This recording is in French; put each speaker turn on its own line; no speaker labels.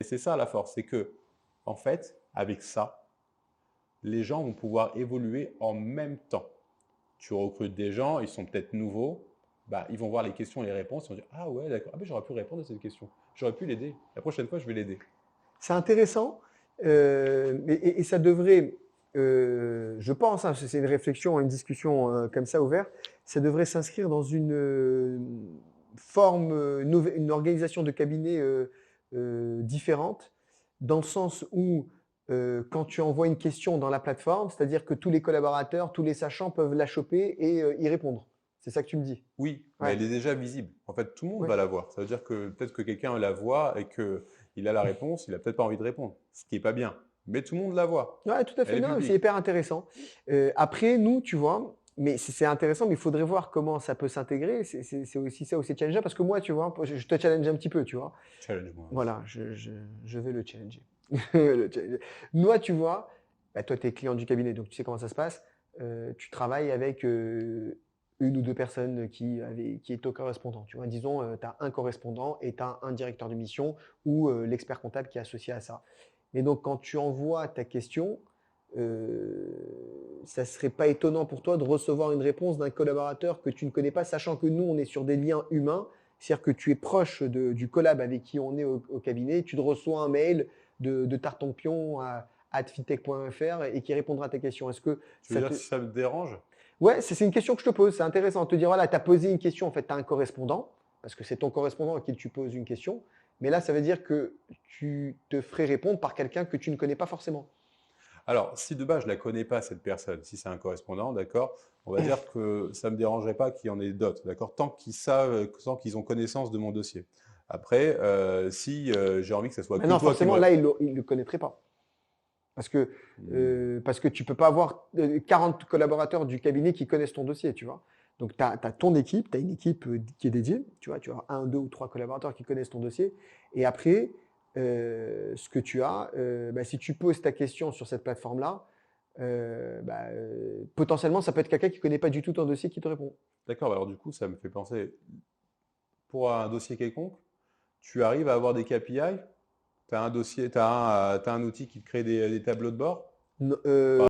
c'est ça la force, c'est que, en fait, avec ça, les gens vont pouvoir évoluer en même temps. Tu recrutes des gens, ils sont peut-être nouveaux, bah, ils vont voir les questions et les réponses, ils vont dire ah ouais, d'accord, ah, ben, j'aurais pu répondre à cette question, j'aurais pu l'aider. La prochaine fois, je vais l'aider.
C'est intéressant et ça devrait, je pense, hein, c'est une réflexion, une discussion comme ça ouverte, ça devrait s'inscrire dans une forme, une organisation de cabinet différente, dans le sens où quand tu envoies une question dans la plateforme, c'est-à-dire que tous les collaborateurs, tous les sachants peuvent la choper et y répondre. C'est ça que tu me dis?
Oui, mais
Ouais,
elle est déjà visible. En fait, tout le monde
ouais.
va la voir. Ça veut dire que peut-être que quelqu'un la voit et qu'il a la réponse, il n'a peut-être pas envie de répondre, ce qui n'est pas bien. Mais tout le monde la voit.
Ouais, tout à
Elle
fait.
est
Non, c'est
publique.
hyper intéressant. Après, nous, tu vois, mais c'est intéressant, mais il faudrait voir comment ça peut s'intégrer. C'est aussi ça, aussi challengeant, parce que moi, tu vois, je te challenge un petit peu, tu vois.
Challenge-moi, vas-y.
Voilà, je vais le challenger. Le challenger. Moi, tu vois, bah, toi, tu es client du cabinet, donc tu sais comment ça se passe. Tu travailles avec une ou deux personnes qui est au correspondant. Tu vois, disons, tu as un correspondant et tu as un directeur de mission ou l'expert comptable qui est associé à ça. Et donc, quand tu envoies ta question, ça ne serait pas étonnant pour toi de recevoir une réponse d'un collaborateur que tu ne connais pas, sachant que nous, on est sur des liens humains. C'est-à-dire que tu es proche du collab avec qui on est au cabinet, tu te reçois un mail de Tartampion à fintech.fr et qui répondra à ta question. Est-ce que
Tu veux
ça
dire
te...
si ça me dérange?
Ouais, c'est une question que je te pose. C'est intéressant de te dire, voilà, tu as posé une question, en fait, tu as un correspondant, parce que c'est ton correspondant à qui tu poses une question. Mais là, ça veut dire que tu te ferais répondre par quelqu'un que tu ne connais pas forcément.
Alors, si de base, je ne la connais pas, cette personne, si c'est un correspondant, d'accord, on va dire que ça ne me dérangerait pas qu'il y en ait d'autres, d'accord, tant qu'ils savent, tant qu'ils ont connaissance de mon dossier. Après, si j'ai envie que ce soit
Mais
que
non,
toi qui
forcément,
me...
là, il ne le connaîtrait pas. Parce que tu peux pas avoir 40 collaborateurs du cabinet qui connaissent ton dossier, tu vois. Donc, tu as ton équipe, tu as une équipe qui est dédiée, tu as un, deux ou trois collaborateurs qui connaissent ton dossier. Et après, ce que tu as, bah, si tu poses ta question sur cette plateforme-là, potentiellement, ça peut être quelqu'un qui ne connaît pas du tout ton dossier qui te répond.
D'accord, alors du coup, ça me fait penser, pour un dossier quelconque, tu arrives à avoir des KPI, tu as un dossier, tu as, t'as un outil qui te crée des tableaux de bord.
Non,